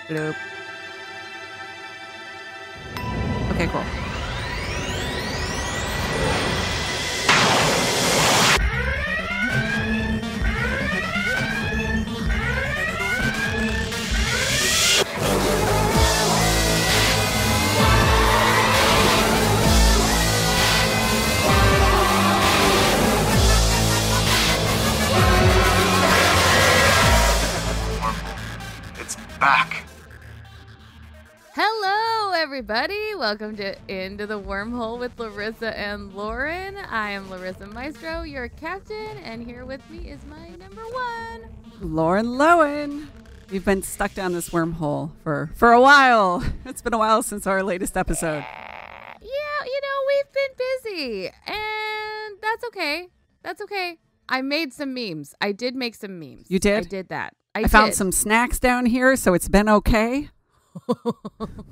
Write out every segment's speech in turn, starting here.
Bloop. Okay, cool. Back. Hello, everybody. Welcome to Into the Wormhole with Larissa and Lauren. I am Larissa Maestro, your captain, and here with me is my number one, Lauren Lowen. We've been stuck down this wormhole for a while. It's been a while since our latest episode. Yeah, we've been busy, and that's okay. That's okay. I made some memes. I did make some memes. You did? I did that. I found some snacks down here, so it's been okay.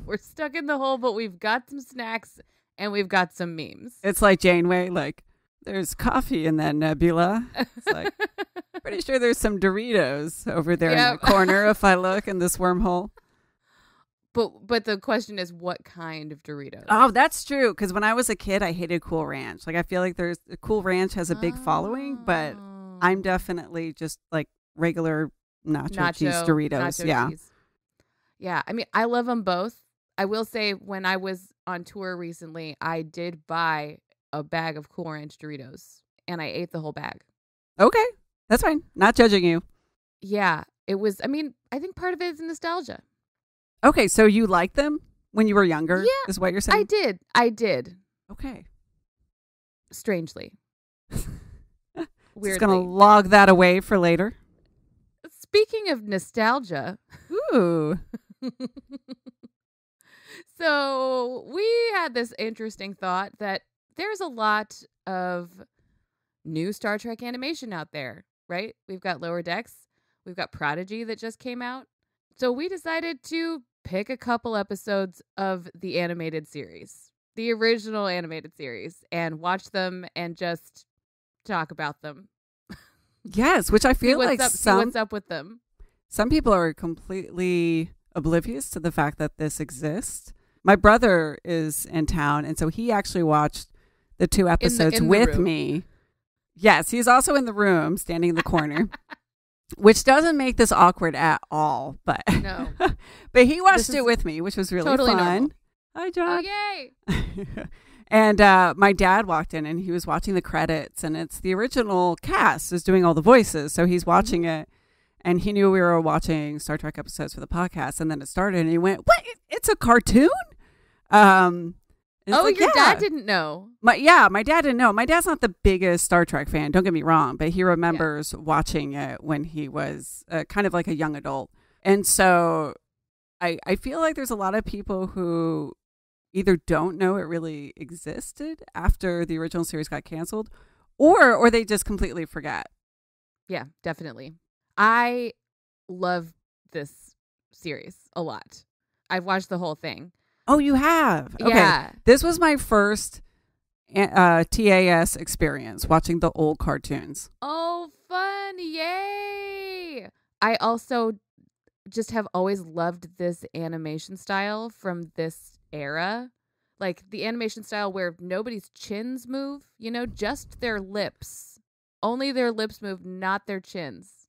We're stuck in the hole, but we've got some snacks and we've got some memes. It's like Janeway, like, there's coffee in that nebula. It's like, pretty sure there's some Doritos over there in the corner if I look in this wormhole. But the question is, what kind of Doritos? Oh, that's true. Because when I was a kid, I hated Cool Ranch. Like, I feel like Cool Ranch has a big following, but I'm definitely just like regular nacho cheese Doritos. Nacho cheese. Yeah. I mean, I love them both. I will say when I was on tour recently, I did buy a bag of Cool Ranch Doritos and I ate the whole bag. Okay. That's fine. Not judging you. Yeah. It was, I mean, I think part of it is nostalgia. Okay. So you liked them when you were younger? Yeah. Is what you're saying? I did. Okay. Strangely. Weirdly. Just going to log that away for later. Speaking of nostalgia. Ooh. So we had this interesting thought that there's a lot of new Star Trek animation out there, right? We've got Lower Decks. We've got Prodigy that just came out. So we decided to pick a couple episodes of the animated series, the original animated series, and watch them and just talk about them. Yes, which I feel like see what's up with them. Some people are completely oblivious to the fact that this exists. My brother is in town, and so he actually watched the two episodes with me. Yes, he's also in the room, standing in the corner, which doesn't make this awkward at all. But no, but he watched it with me, which was really totally fun. Normal. Hi, John. Oh, yay! And my dad walked in, and he was watching the credits, and it's the original cast is doing all the voices. So he's watching it, and he knew we were watching Star Trek episodes for the podcast. And then it started, and he went, "What? It's a cartoon?" Your dad didn't know. My dad didn't know. My dad's not the biggest Star Trek fan. Don't get me wrong, but he remembers watching it when he was kind of like a young adult. And so I feel like there's a lot of people who either don't know it really existed after the original series got canceled, or they just completely forget. Yeah, definitely. I love this series a lot. I've watched the whole thing. Oh, you have? Okay. Yeah. This was my first TAS experience, watching the old cartoons. Oh, fun. Yay. I also just have always loved this animation style from this era. Like the animation style where nobody's chins move, just their lips. Only their lips move, not their chins.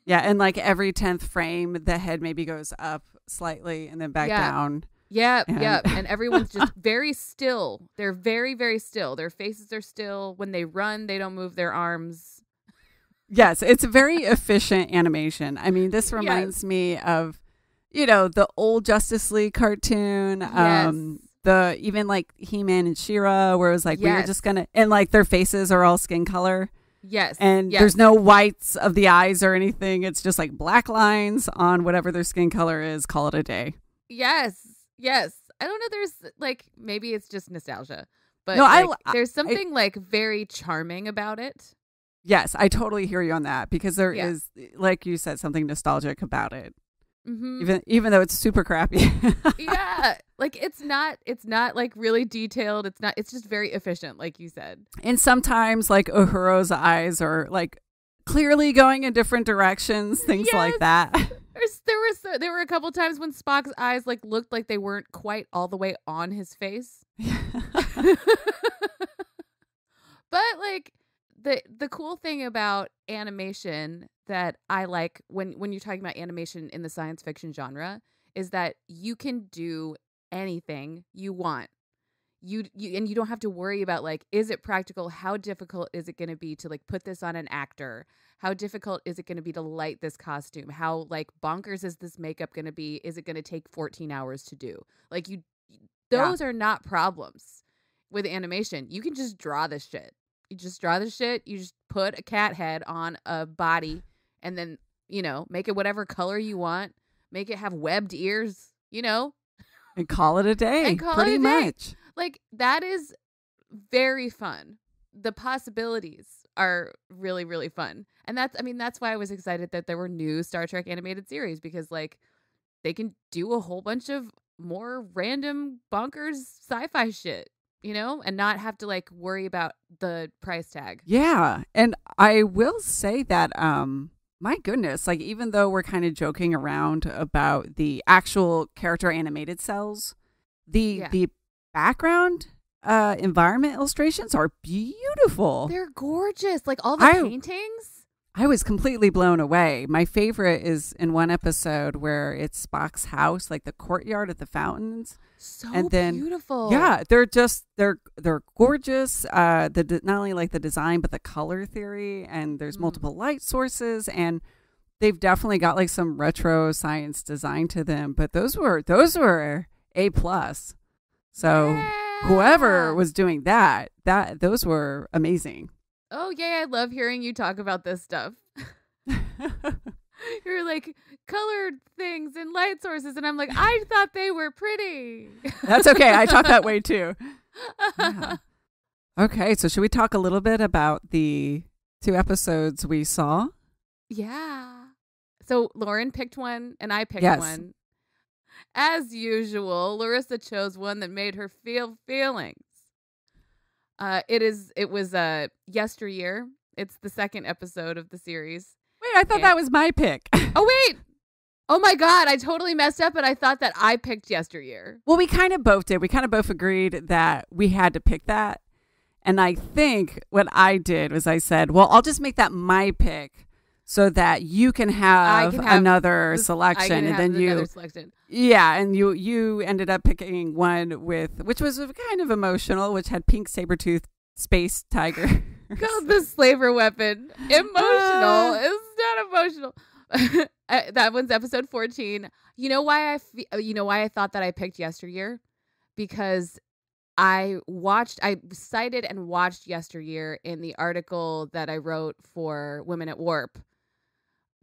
Yeah, and like every 10th frame, the head maybe goes up slightly and then back down. Yeah. And everyone's just very still. They're very, very still. Their faces are still. When they run, they don't move their arms. Yes, it's very efficient animation. I mean, this reminds me of, the old Justice League cartoon. Yes. The even like He-Man and She-Ra, where it was like we were just gonna, and like their faces are all skin color. Yes. And there's no whites of the eyes or anything. It's just like black lines on whatever their skin color is. Call it a day. Yes. I don't know. There's like, maybe it's just nostalgia, but no, there's something like very charming about it. Yes, I totally hear you on that because there is, like you said, something nostalgic about it. Mm-hmm. Even though it's super crappy. Yeah, like it's not like really detailed. It's just very efficient, like you said. And sometimes like Uhuro's eyes are like clearly going in different directions, things like that. There were a couple times when Spock's eyes like looked like they weren't quite all the way on his face. But like the cool thing about animation that I like when you're talking about animation in the science fiction genre is that you can do anything you want. You and you don't have to worry about like, is it practical? How difficult is it going to be to like put this on an actor? How difficult is it going to be to light this costume? How like bonkers is this makeup going to be? Is it going to take 14 hours to do? Like those are not problems with animation. You can just draw this shit. You just draw this shit. You just put a cat head on a body and then, make it whatever color you want. Make it have webbed ears, And call it a day. Pretty much. Like, that is very fun. The possibilities are really, really fun. And that's why I was excited that there were new Star Trek animated series, because like they can do a whole bunch of more random bonkers sci-fi shit, and not have to like worry about the price tag. Yeah. And I will say that, my goodness, like even though we're kind of joking around about the actual character animated cells, the background environment illustrations are beautiful. They're gorgeous. Like all the paintings. I was completely blown away. My favorite is in one episode where it's Spock's house, like the courtyard at the fountains. So and then, beautiful. Yeah, they're gorgeous. Not only like the design, but the color theory, and there's multiple light sources, and they've definitely got like some retro science design to them. But those were A+. So whoever was doing that those were amazing. Oh, yeah, I love hearing you talk about this stuff. You're like, colored things and light sources. And I'm like, I thought they were pretty. That's okay. I talk that way too. Yeah. Okay, so should we talk a little bit about the 2 episodes we saw? Yeah. So Lauren picked one and I picked Yes. one. As usual, Larissa chose one that made her feel feelings. It was Yesteryear. It's the 2nd episode of the series. Wait, I thought that was my pick. Oh, wait. Oh, my God. I totally messed up, and I thought that I picked Yesteryear. Well, we kind of both did. We kind of both agreed that we had to pick that. And I think what I did was I said, well, I'll just make that my pick so that you can have another selection. And then another selection. Yeah, and you ended up picking one which was kind of emotional, which had pink saber-toothed space tiger. Called the slaver weapon. Emotional. It's not emotional. That one's episode 14. You know why I thought that I picked Yesteryear? Because I cited and watched Yesteryear in the article that I wrote for Women at Warp.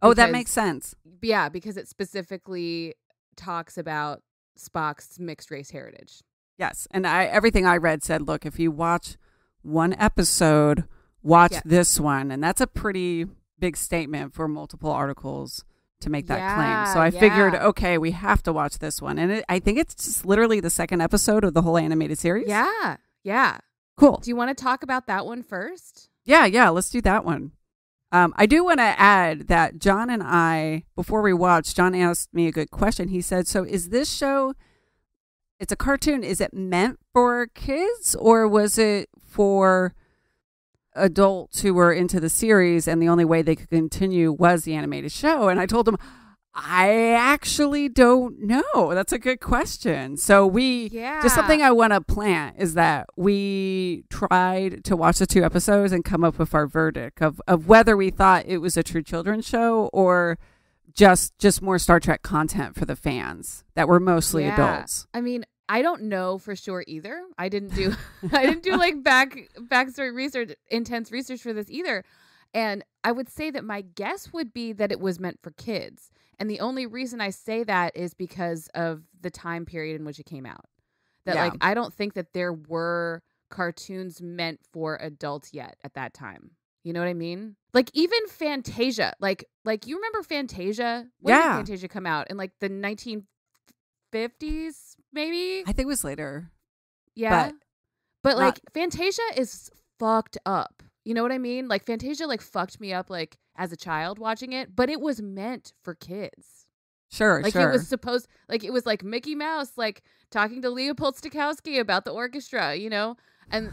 Oh, that makes sense. Yeah, because it specifically talks about Spock's mixed race heritage. Yes, and everything I read said, look, if you watch one episode, watch this one. And that's a pretty big statement for multiple articles to make that claim. So I figured, okay, we have to watch this one. And I think it's just literally the 2nd episode of the whole animated series. Yeah. Yeah. Cool. Do you want to talk about that one first? Yeah. Let's do that one. I do want to add that John and I, before we watched, John asked me a good question. He said, so is this show, it's a cartoon, is it meant for kids or was it for adults who were into the series and the only way they could continue was the animated show? And I told him, I actually don't know. That's a good question. So just something I want to plant is that we tried to watch the 2 episodes and come up with our verdict of whether we thought it was a true children's show or just more Star Trek content for the fans that were mostly adults. I mean, I don't know for sure either. I didn't do like backstory research, intense research for this either. And I would say that my guess would be that it was meant for kids. And the only reason I say that is because of the time period in which it came out. That like I don't think that there were cartoons meant for adults yet at that time. You know what I mean? Like even Fantasia, like you remember Fantasia? When did Fantasia come out? In like the 1950s, maybe? I think it was later. Yeah. But Fantasia is fucked up. You know what I mean? Like Fantasia like fucked me up like as a child watching it, but it was meant for kids. Sure, Like sure. it was supposed, like it was like Mickey Mouse, like talking to Leopold Stokowski about the orchestra, you know? And,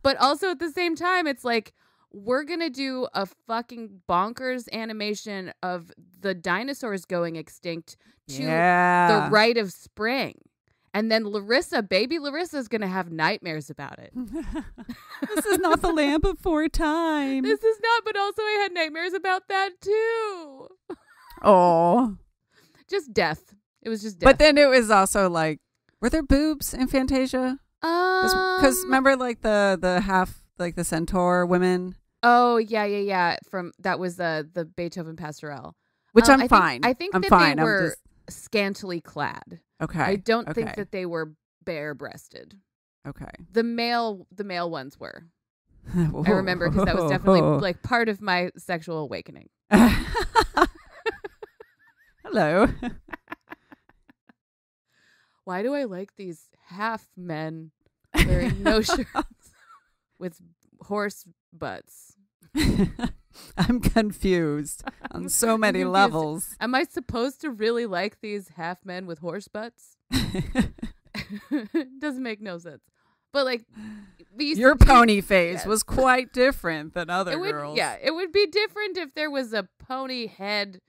but also at the same time, it's like, we're going to do a fucking bonkers animation of the dinosaurs going extinct to the rite of spring. And then baby Larissa is going to have nightmares about it. This is not the land before time. This is not, but also I had nightmares about that too. Oh. Just death. It was just death. But then it was also like, were there boobs in Fantasia? Because remember like the half, like the centaur women? Oh, yeah. That was the Beethoven Pastorelle. Which I'm fine. I think I'm that fine. they were scantily clad. Okay. I don't think that they were bare-breasted. Okay. The male ones were. I remember because that was definitely like part of my sexual awakening. Hello. Why do I like these half men wearing no shirts with horse butts? I'm confused on so many levels. Am I supposed to really like these half men with horse butts? Doesn't make no sense. But like, your pony phase was quite different than other girls. Yeah, it would be different if there was a pony head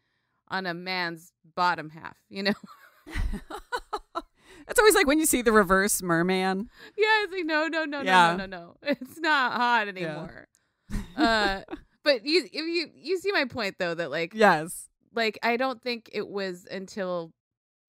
on a man's bottom half, you know? It's always like when you see the reverse merman. Yeah, it's like, no. It's not hot anymore. Yeah. But you see my point, though, that like... Yes. Like, I don't think it was until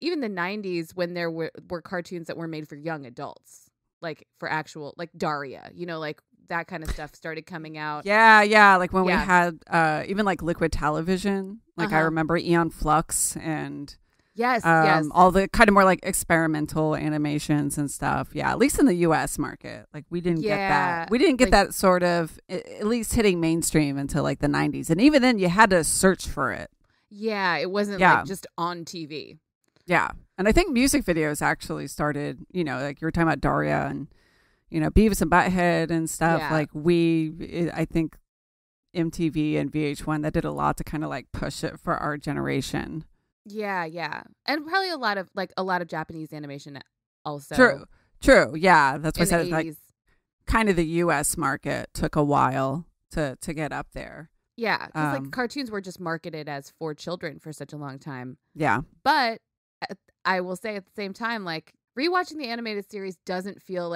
even the 90s when there were cartoons that were made for young adults. Like, for actual... Like, Daria. You know, like, that kind of stuff started coming out. Yeah. Like, when we had even, like, Liquid Television. Like, I remember Eon Flux and... Yes. All the kind of more like experimental animations and stuff. Yeah, at least in the U.S. market, like we didn't get that. We didn't get that sort of at least hitting mainstream until like the 90s, and even then, you had to search for it. Yeah, it wasn't like just on TV. Yeah, and I think music videos actually started. You know, like you were talking about Daria and Beavis and Butthead and stuff. Yeah. Like I think MTV and VH1 that did a lot to kind of like push it for our generation. Yeah. And probably a lot of Japanese animation also. True. Yeah. That's why I said it's like 80s. Kind of the US market took a while to get up there. Yeah. Because like cartoons were just marketed as for children for such a long time. Yeah. But I will say at the same time, like rewatching the animated series doesn't feel to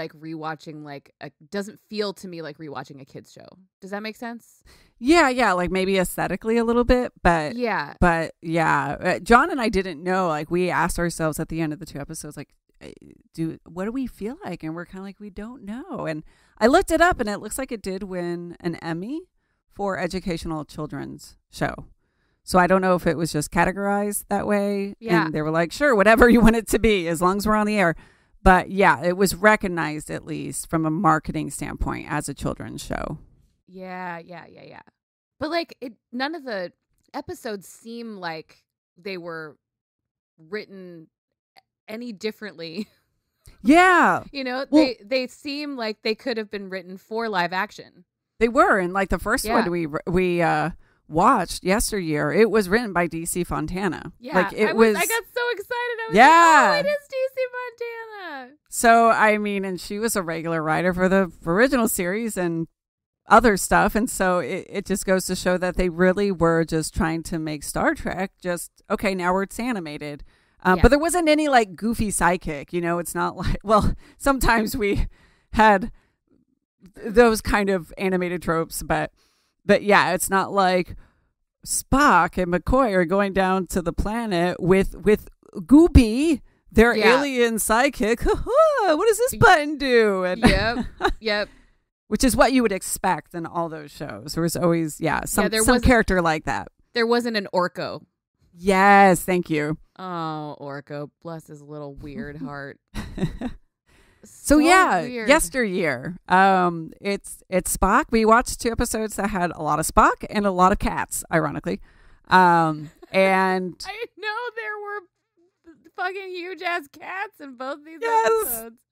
me like rewatching a kid's show. Does that make sense? Yeah, like maybe aesthetically a little bit, but yeah. John and I didn't know. Like we asked ourselves at the end of the 2 episodes, like, what do we feel like? And we're kind of like, we don't know. And I looked it up, and it looks like it did win an Emmy for educational children's show. So I don't know if it was just categorized that way. Yeah. And they were like, sure, whatever you want it to be, as long as we're on the air. But yeah, it was recognized at least from a marketing standpoint as a children's show. Yeah. But like none of the episodes seem like they were written any differently. Yeah. They seem like they could have been written for live action. They were. And like the first one we watched, Yesteryear, it was written by DC Fontana. Yeah. Like I got so excited. I was like, oh, it is DC Fontana. So, I mean, and she was a regular writer for the original series and other stuff. And so it just goes to show that they really were just trying to make Star Trek okay, now it's animated. But there wasn't any like goofy sidekick, it's not like, well, sometimes we had those kind of animated tropes, but yeah, it's not like Spock and McCoy are going down to the planet with Goopy, their alien sidekick. What does this button do? And Yep. Which is what you would expect in all those shows. There was always, some character like that. There wasn't an Orko. Yes, thank you. Oh, Orko, bless his little weird heart. So weird. Yesteryear. It's Spock. We watched 2 episodes that had a lot of Spock and a lot of cats, ironically. And I know there were fucking huge ass cats in both these episodes.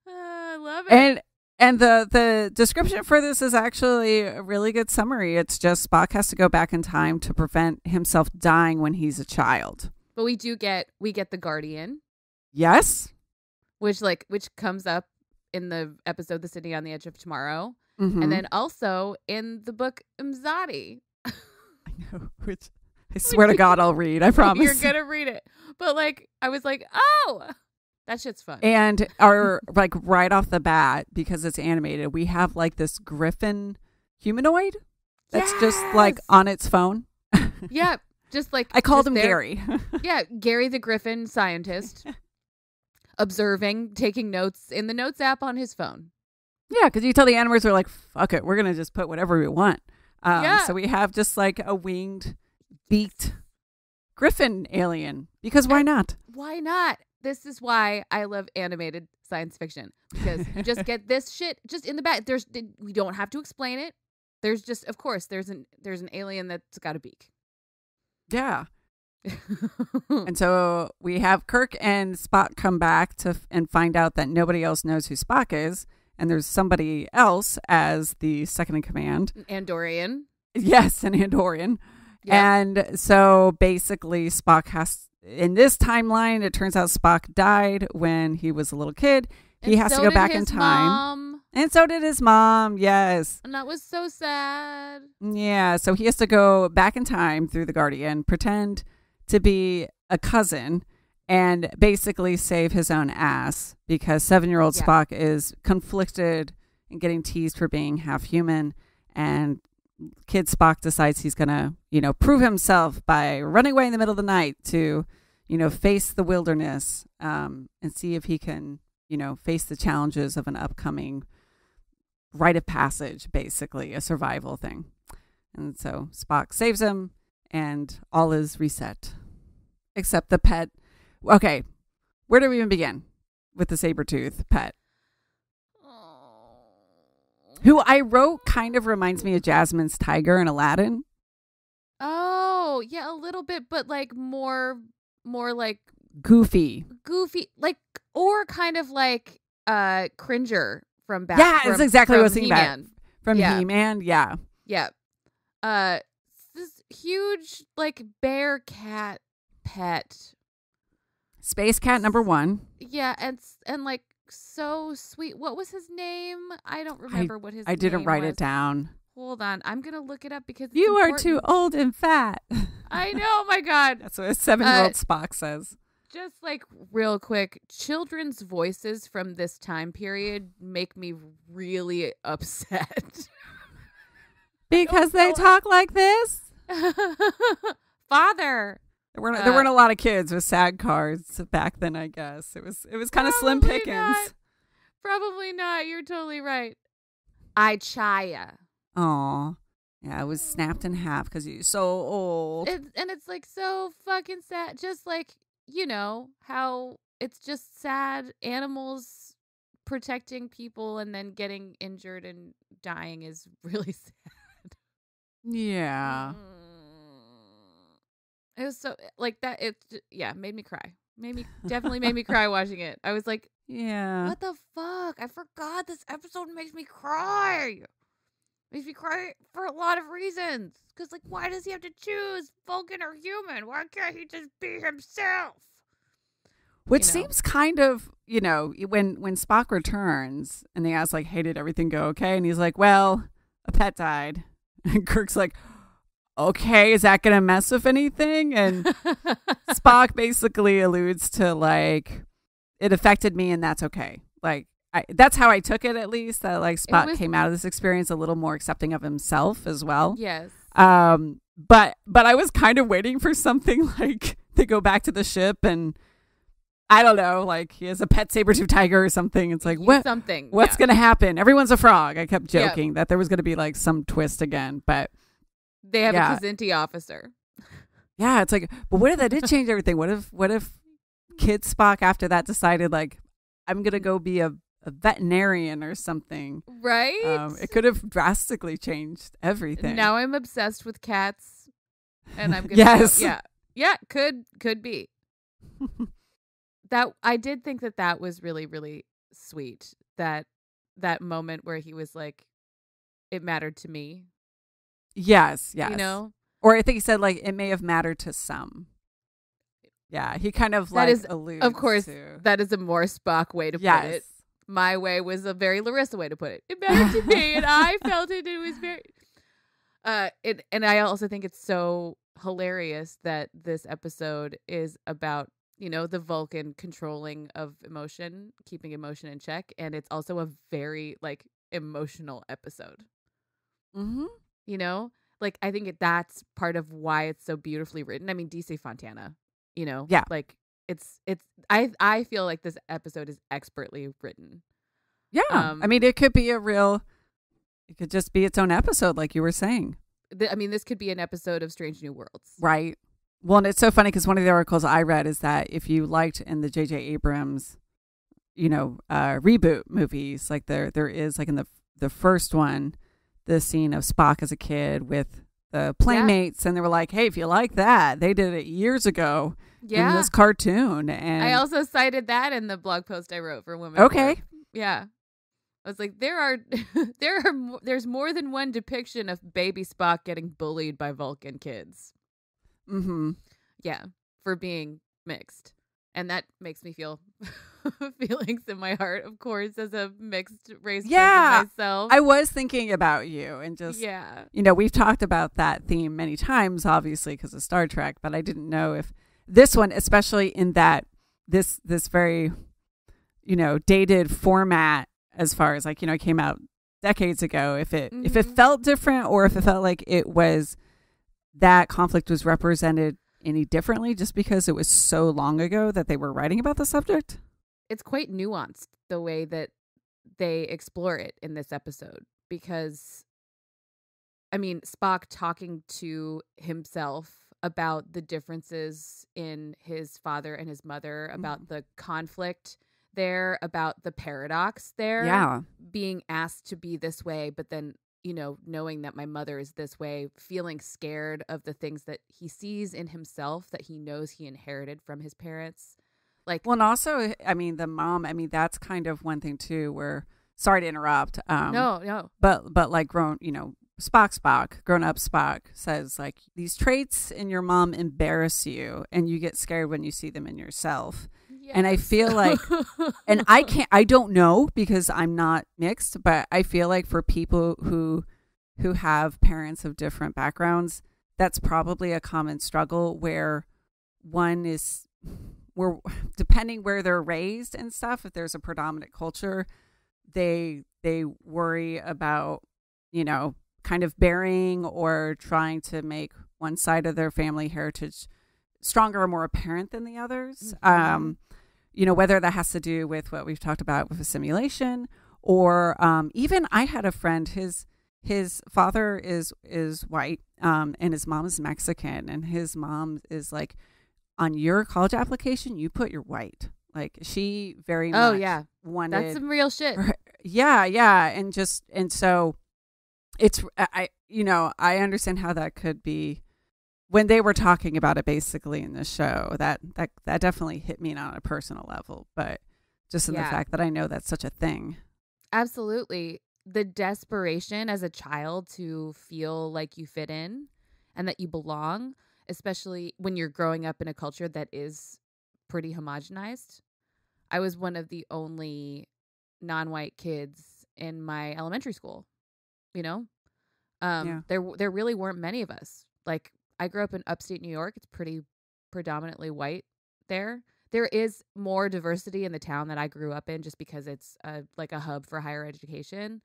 I love it. And the description for this is actually a really good summary. It's just Spock has to go back in time to prevent himself dying when he's a child. But we get the Guardian. Yes. Which comes up in the episode The City on the Edge of Tomorrow. Mm-hmm. And then also in the book Mzadi. I know, which I swear to God I'll read. I promise. You're going to read it. But I was like, oh, that shit's fun. And our right off the bat, because it's animated, we have this griffin humanoid that's just on its phone. Yeah. Just I called him Gary. Yeah. Gary the Griffin scientist. Observing, taking notes in the notes app on his phone. Yeah, because you tell the animators are like, fuck it, we're going to just put whatever we want. So we have just a winged, beaked griffin alien. Because why not? Why not? This is why I love animated science fiction. Because you just get this shit just in the back. We don't have to explain it. There's just, of course, there's an alien that's got a beak. Yeah. And so we have Kirk and Spock come back and find out that nobody else knows who Spock is. And there's somebody else as the second in command. Andorian. Yes, an Andorian. Yeah. And so basically Spock in this timeline, it turns out Spock died when he was a little kid. He has to go back in time. Mom. And so did his mom, yes. And that was so sad. Yeah, so he has to go back in time through the Guardian, pretend to be a cousin, and basically save his own ass because 7-year-old Spock is conflicted and getting teased for being half human. And kid Spock decides he's going to, prove himself by running away in the middle of the night to, face the wilderness and see if he can, face the challenges of an upcoming rite of passage, basically a survival thing. And so Spock saves him and all is reset. Except the pet. Okay, where do we even begin with the saber-tooth pet? Who I wrote kind of reminds me of Jasmine's tiger in Aladdin. Oh, yeah, a little bit, but more goofy, or kind of Cringer from back. Yeah, that's exactly what I was thinking He-Man. about. From He-Man, yeah. This huge bear cat pet. Space Cat number 1. Yeah, and so sweet. What was his name? I don't remember what his name was. I didn't write it down. Hold on. I'm going to look it up because it's you important. are too old and fat. I know. Oh my God. That's what a 7-year-old Spock says. Just real quick, children's voices from this time period make me really upset. Because they talk like this? Father. There weren't a lot of kids with SAG cards back then, I guess. It was kind of slim pickings. Probably not. You're totally right. I Chaya. Aw. Yeah, it was snapped in half because you're so old. And it's so fucking sad. Just how it's just sad. Animals protecting people and then getting injured and dying is really sad. Yeah. It was so that. It made me cry. Definitely made me cry watching it. I was like, yeah, what the fuck? I forgot this episode makes me cry. Makes me cry for a lot of reasons. Because why does he have to choose Vulcan or human? Why can't he just be himself? Which seems kind of, when Spock returns and they ask hey, did everything go okay? And he's like, well, a pet died. And Kirk's like, okay, is that going to mess with anything? And Spock basically alludes to it affected me and that's okay. That's how I took it, at least, that Spock came out of this experience a little more accepting of himself as well. Yes. But I was kind of waiting for something they go back to the ship and I don't know, he has a pet saber-tooth tiger or something. It's what? Something. What's going to happen? Everyone's a frog. I kept joking that there was going to be some twist again, but they have a Kazinti officer. Yeah, it's but what if that did change everything? What if kid Spock after that decided I'm going to go be a veterinarian or something? Right? It could have drastically changed everything. Now I'm obsessed with cats and I'm going to yes. Yeah, could be. That I did think that was really, really sweet that that moment where he was like, it mattered to me. Yes. You know? Or I think he said, like, it may have mattered to some. Yeah, he kind of alludes of course, to... that is a more Spock way to put it. My way was a very Larissa way to put it. It mattered to me, and I felt it. It was very... and I also think it's so hilarious that this episode is about, the Vulcan controlling of emotion, keeping emotion in check, and it's also a very, like, emotional episode. Mm-hmm. Like, I think that's part of why it's so beautifully written. I mean, DC Fontana, Yeah. like I feel like this episode is expertly written. Yeah. I mean, it could be it could just be its own episode, like you were saying. This could be an episode of Strange New Worlds. Right. Well, and it's so funny because one of the articles I read is that if you liked in the J.J. Abrams, reboot movies, like there is, like in the first one, the scene of Spock as a kid with the playmates, and they were like, hey, if you like that, they did it years ago in this cartoon. And I also cited that in the blog post I wrote for Women. Okay. Yeah. I was like, there's more than one depiction of baby Spock getting bullied by Vulcan kids. Mm-hmm. Yeah, for being mixed. And that makes me feel feelings in my heart, of course, as a mixed race person myself. I was thinking about you and just, we've talked about that theme many times, obviously, because of Star Trek, but I didn't know if this one, especially in that this very, dated format, as far as like, it came out decades ago, if it felt different or if it felt like that conflict was represented any differently just because it was so long ago that they were writing about the subject. It's quite nuanced the way that they explore it in this episode, because Spock talking to himself about the differences in his father and his mother, about the conflict there, about the paradox there, being asked to be this way, but then knowing that my mother is this way, feeling scared of the things that he sees in himself that he knows he inherited from his parents. Like, well, and also, the mom, that's kind of one thing too, where, sorry to interrupt. No. But like grown up Spock says, like, these traits in your mom embarrass you and you get scared when you see them in yourself. Yes. And I feel like, and I don't know because I'm not mixed, but I feel like for people who have parents of different backgrounds, that's probably a common struggle where depending where they're raised and stuff, if there's a predominant culture, they worry about, kind of burying or trying to make one side of their family heritage stronger or more apparent than the others. Mm-hmm. Whether that has to do with what we've talked about with assimilation or even I had a friend, his father is white and his mom is Mexican, and his mom is like, on your college application, you put you're white. Like, she very much wanted... That's some real shit. Yeah. And so it's, I understand how that could be. When they were talking about it basically in the show, that definitely hit me on a personal level, but just in the fact that I know that's such a thing. Absolutely. The desperation as a child to feel like you fit in and that you belong, especially when you're growing up in a culture that is pretty homogenized. I was one of the only non-white kids in my elementary school, There really weren't many of us. Like, I grew up in upstate New York. It's pretty predominantly white there. There is more diversity in the town that I grew up in just because it's like a hub for higher education.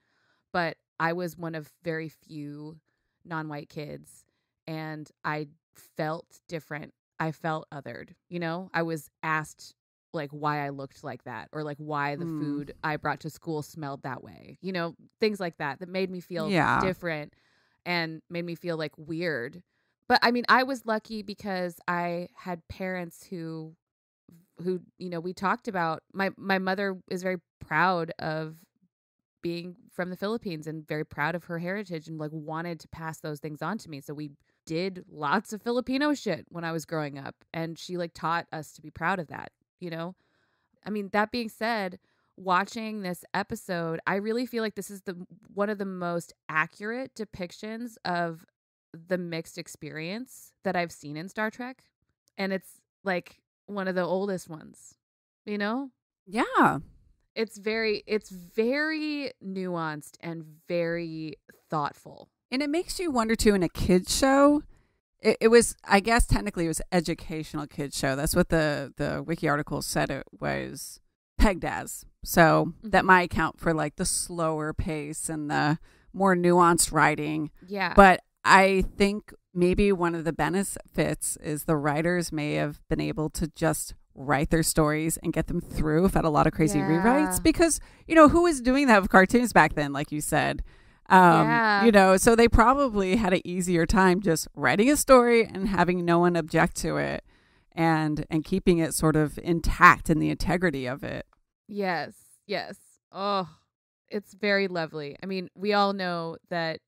But I was one of very few non-white kids, and I felt different. I felt othered. I was asked like why I looked like that, or like why the food I brought to school smelled that way. Things like that made me feel different and made me feel like weird. But I was lucky because I had parents who we talked about. My mother is very proud of being from the Philippines and very proud of her heritage and like wanted to pass those things on to me. So we did lots of Filipino shit when I was growing up, and she like taught us to be proud of that. That being said, watching this episode, I really feel like this is one of the most accurate depictions of the mixed experience that I've seen in Star Trek. And it's like one of the oldest ones, you know? Yeah. It's very nuanced and very thoughtful. And it makes you wonder too, in a kids show, it was, I guess technically it was educational kids show. That's what the wiki article said it was pegged as. So that might account for like the slower pace and the more nuanced writing. Yeah. But I think maybe one of the benefits is the writers may have been able to just write their stories and get them through without a lot of crazy rewrites, because, you know, who was doing that with cartoons back then, like you said? You know, so they probably had an easier time just writing a story and having no one object to it and keeping it sort of intact in the integrity of it. Yes. Oh, it's very lovely. I mean, we all know that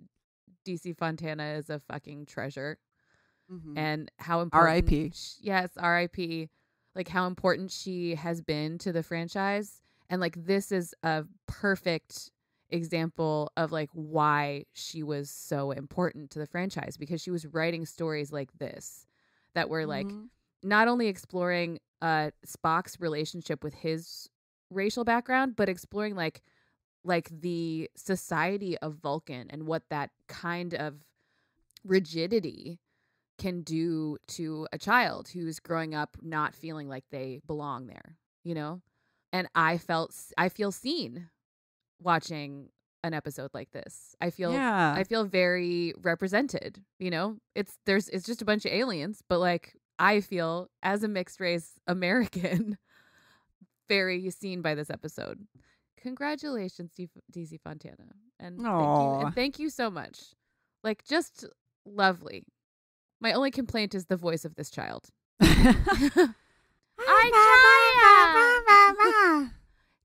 DC Fontana is a fucking treasure. Mm-hmm. And how important R.I.P. Yes, R.I.P. Like how important she has been to the franchise. And like this is a perfect example of like why she was so important to the franchise, because she was writing stories like this that were like not only exploring Spock's relationship with his racial background, but exploring like the society of Vulcan and what that kind of rigidity can do to a child who's growing up not feeling like they belong there, you know? And I feel seen watching an episode like this. I feel very represented, you know? It's just a bunch of aliens, but like I feel as a mixed race American very seen by this episode. Congratulations, DC Fontana. And thank you so much. Like, just lovely. My only complaint is the voice of this child. Can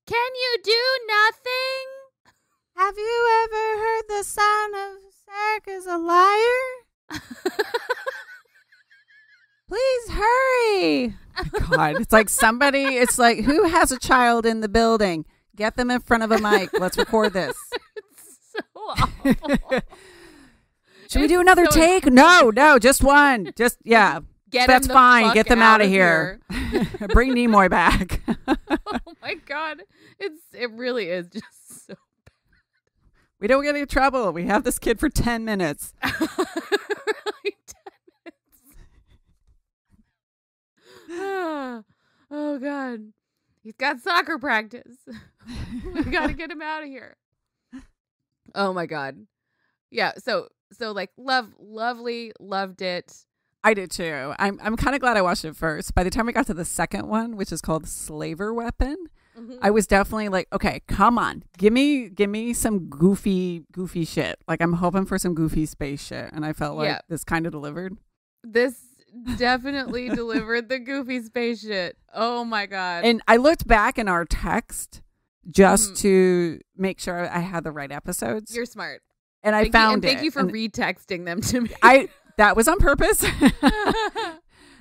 you do nothing? Have you ever heard the sound of Sarek is a liar? Please hurry. Oh God, it's like who has a child in the building? Get them in front of a mic. Let's record this. It's so awful. Should we do another take? No, just one. Just, yeah. That's fine. Get them out of here. Bring Nimoy back. Oh my God. It really is just so bad. We don't get any trouble. We have this kid for 10 minutes. Really, 10 minutes. Oh God. He's got soccer practice. We got to get him out of here. Oh my God. Yeah. So like lovely, loved it. I did too. I'm kind of glad I watched it first. By the time we got to the second one, which is called Slaver Weapon, I was definitely like, okay, come on, give me some goofy shit. Like I'm hoping for some goofy space shit, and I felt like this kind of delivered. This definitely delivered the goofy space shit. Oh my God. And I looked back in our text just to make sure I had the right episodes. You're smart. And I found it. Thank you for retexting them to me. That was on purpose.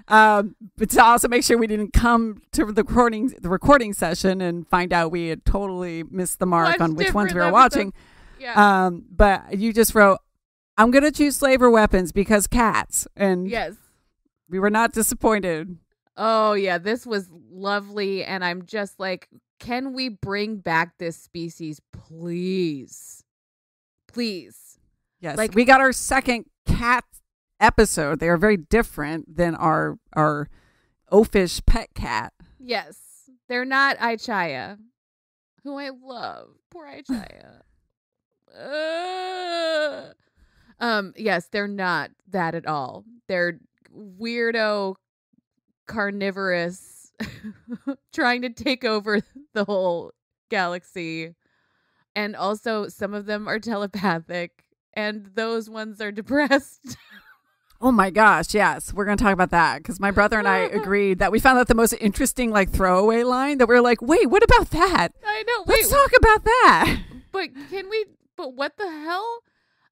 But to also make sure we didn't come to the recording session and find out we had totally missed the mark on which ones we were watching. Yeah. But you just wrote, I'm going to choose Slaver Weapons because cats. And yes, we were not disappointed. Oh, yeah. This was lovely. And I'm just like, can we bring back this species, please? Please. Yes. Like, we got our second cat episode. They are very different than our oafish pet cat. Yes. They're not Aichaya, who I love. Poor Aichaya. Yes, they're not that at all. They're weirdo, carnivorous, trying to take over the whole galaxy. And also, some of them are telepathic, and those ones are depressed. Oh my gosh, yes. We're going to talk about that because my brother and I agreed that we found out the most interesting throwaway line that we were like, wait, what about that? I know. Let's talk about that. But what the hell?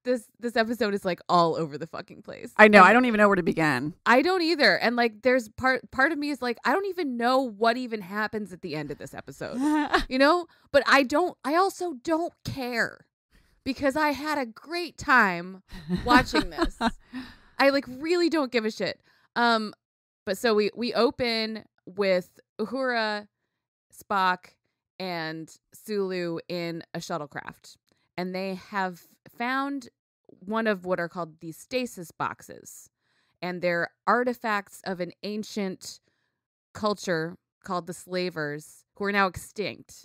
this episode is like all over the fucking place. I know. And I don't even know where to begin. I don't either. And like there's part of me is like, I don't even know what even happens at the end of this episode. You know? But I also don't care because I had a great time watching this. I like really don't give a shit. But so we open with Uhura, Spock, and Sulu in a shuttlecraft. And they have found one of what are called these stasis boxes. And they're artifacts of an ancient culture called the Slavers, who are now extinct.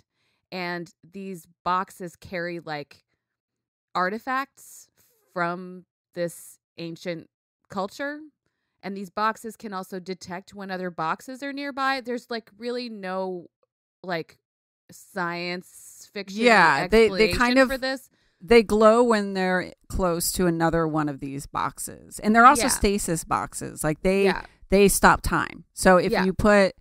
And these boxes carry like artifacts from this ancient culture. And these boxes can also detect when other boxes are nearby. There's like really no like science fiction they kind of for this. They glow when they're close to another one of these boxes, and they're also stasis boxes. Like they stop time. So if you put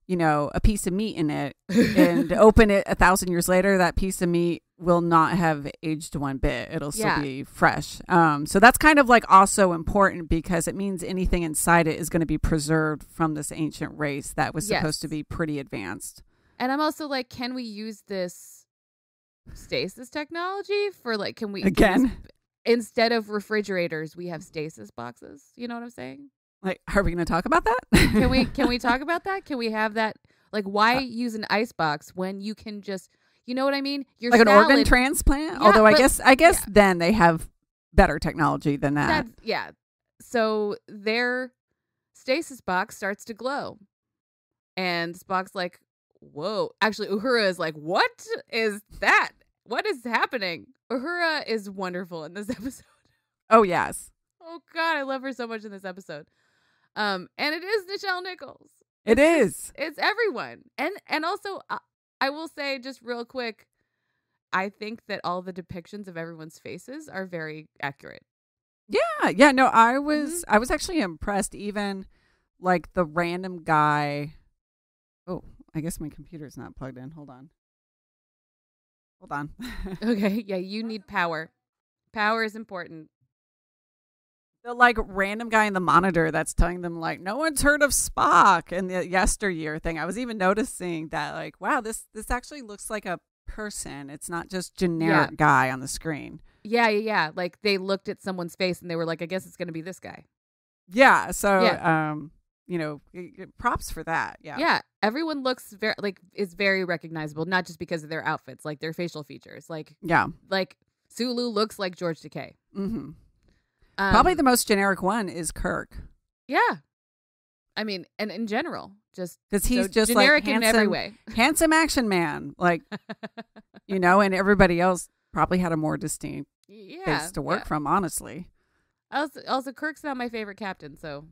a piece of meat in it and open it 1,000 years later, that piece of meat will not have aged one bit. It'll still be fresh. So that's kind of like also important because it means anything inside it is going to be preserved from this ancient race that was supposed to be pretty advanced. And I'm also like, can we use this stasis technology for like, can we instead of refrigerators, we have stasis boxes? You know what I'm saying? Like, are we going to talk about that? Can we talk about that? Can we have that? Like, why use an ice box when you can just, you know what I mean? Your like salad, an organ transplant? Yeah, although I guess then they have better technology than that. So their stasis box starts to glow. And Spock's like, whoa. Actually, Uhura is like, what is that? What is happening? Uhura is wonderful in this episode. Oh, yes. Oh, God. I love her so much in this episode. And it is Nichelle Nichols. It's everyone. And also, I will say just real quick, I think that all the depictions of everyone's faces are very accurate. Yeah. No, I was actually impressed. Even like the random guy. Oh, I guess my computer's not plugged in. Hold on. Okay. Yeah, you need power. Power is important. The like random guy in the monitor that's telling them like no one's heard of Spock and the Yesteryear thing. I was even noticing that like, wow, this actually looks like a person. It's not just generic guy on the screen. Yeah. Like they looked at someone's face and they were like, I guess it's going to be this guy. Yeah. So, props for that. Yeah. Yeah. Everyone looks is very recognizable, not just because of their outfits, like their facial features. Like, like Sulu looks like George Takei. Mm-hmm. Probably the most generic one is Kirk. Yeah. I mean, and in general, just because he's just generic like handsome, in every way. Handsome action man. Like, and everybody else probably had a more distinct face to work from, honestly. Also, Kirk's not my favorite captain, so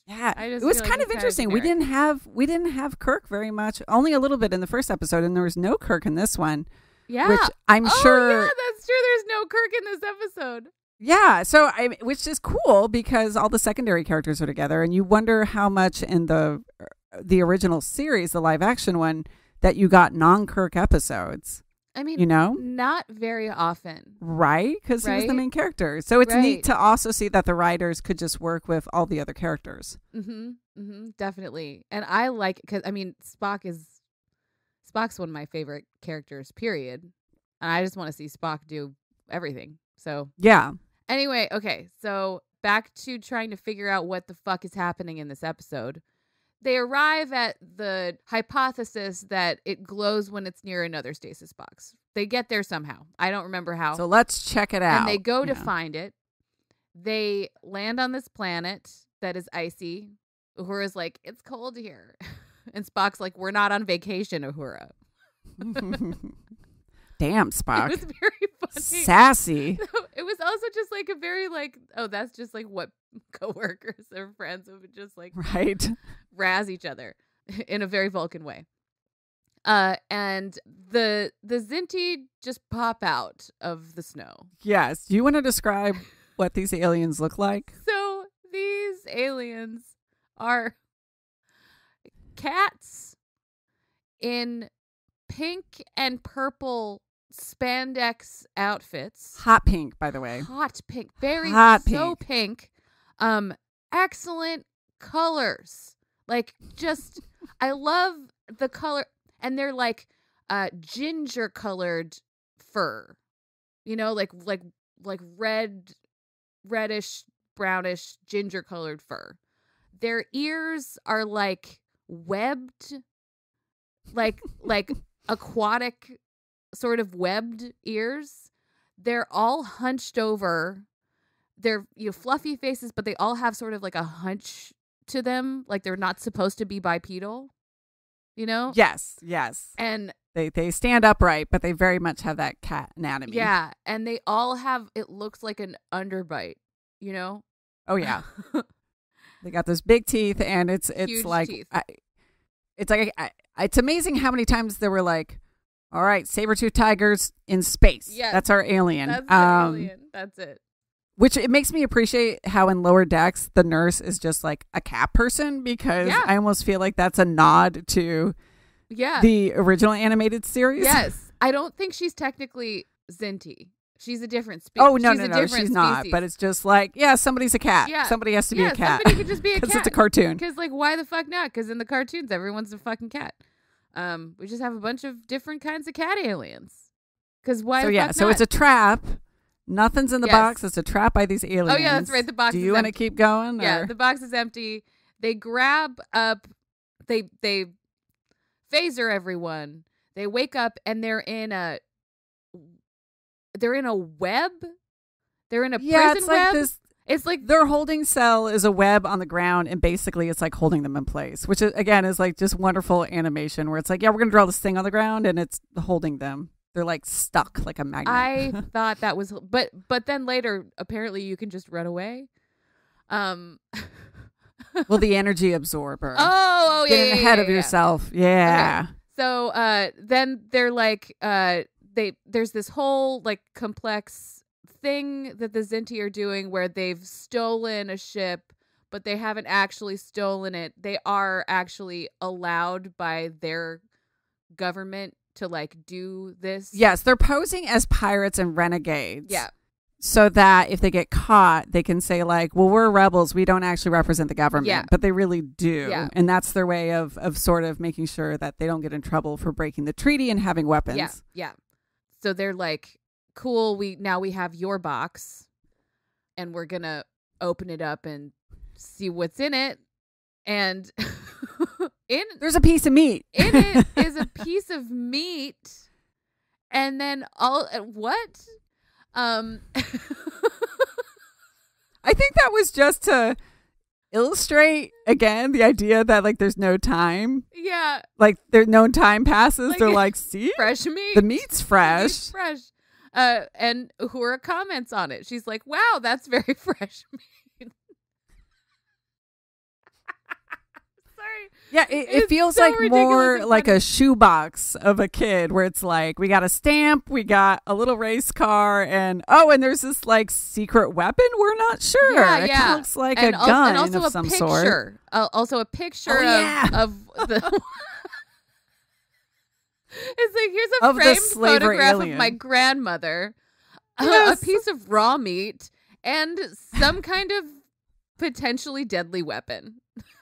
it was kind of interesting. We didn't have Kirk very much, only a little bit in the first episode, and there was no Kirk in this one. Yeah, which I'm sure. Yeah, that's true. There's no Kirk in this episode. Yeah, so which is cool because all the secondary characters are together, and you wonder how much in the original series, the live action one, that you got non-Kirk episodes. I mean, not very often, right? Because he was the main character. So it's neat to also see that the writers could just work with all the other characters. Definitely, and I like because Spock's one of my favorite characters. Period, and I just want to see Spock do everything. So yeah. Anyway, okay, so back to trying to figure out what the fuck is happening in this episode. They arrive at the hypothesis that it glows when it's near another stasis box. They get there somehow. I don't remember how. So let's check it out. And they go to find it. They land on this planet that is icy. Uhura's like, it's cold here. And Spock's like, we're not on vacation, Uhura. Damn, Spock. It was very funny. Sassy. So it was also just like a very like, oh, that's just like what coworkers or friends would just like razz each other in a very Vulcan way. And the Zinti just pop out of the snow. Yes. Do you want to describe what these aliens look like? So these aliens are cats in pink and purple spandex outfits. Hot pink, by the way. Hot pink. Very Hot so pink. Excellent colors. Like, just, I love the color. And they're like ginger colored fur. You know, like reddish, brownish, ginger colored fur. Their ears are like webbed, like aquatic sort of webbed ears. They're all hunched over. They're fluffy faces, but they all have sort of like a hunch to them, like they're not supposed to be bipedal. You know? Yes. And they stand upright, but they very much have that cat anatomy. Yeah, and they all have, it looks like an underbite, you know? Oh yeah. They got those big teeth, and it's Huge like teeth. it's amazing how many times they were like, all right, saber-toothed tigers in space. Yes. That's our alien. That's the alien. That's it. Which it makes me appreciate how in Lower Decks the nurse is just like a cat person, because I almost feel like that's a nod to the original animated series. Yes. I don't think she's technically Zinti. She's a different species. Oh, no, she's not. But it's just like, somebody's a cat. Yeah. Somebody has to be a cat. Somebody could just be a cat. Because it's a cartoon. Because, like, why the fuck not? Because in the cartoons, everyone's a fucking cat. We just have a bunch of different kinds of cat aliens. Because why the fuck not? So it's a trap. Nothing's in the box. It's a trap by these aliens. Oh, yeah, that's right. The box is empty. Do you want to keep going? Yeah, or? the box is empty. They grab up, they phaser everyone. They wake up and they're in a web. They're in a prison web. It's like their holding cell is a web on the ground, and basically it's like holding them in place, which again is like just wonderful animation where it's like, we're gonna draw this thing on the ground and it's holding them. They're like stuck like a magnet. I thought that was, but then later apparently you can just run away. Well, the energy absorber. Oh, yeah, getting ahead of yourself. Yeah. Okay. So then they're like, there's this whole like complex thing that the Zinti are doing where they've stolen a ship, but they haven't actually stolen it. They are actually allowed by their government to like do this. Yes, they're posing as pirates and renegades. Yeah. So that if they get caught, they can say like, well, we're rebels. We don't actually represent the government. Yeah. But they really do. Yeah. And that's their way of sort of making sure that they don't get in trouble for breaking the treaty and having weapons. Yeah. Yeah. So they're like, cool, we have your box and we're going to open it up and see what's in it. And there's a piece of meat. In it is a piece of meat. And then what? I think that was just to illustrate again the idea that like there's no time. Yeah. Like there's no time passes. Like, they're like, see? Fresh meat. The meat's fresh. It's fresh. And Uhura comments on it. She's like, wow, that's very fresh meat. Sorry. Yeah, it feels so like more like a shoebox of a kid where it's like, we got a stamp, we got a little race car, and there's this like secret weapon. We're not sure. Yeah, it looks like a gun and also of some picture. sort. Also a picture of the... It's like, here's a framed photograph of my grandmother, a piece of raw meat, and some kind of potentially deadly weapon.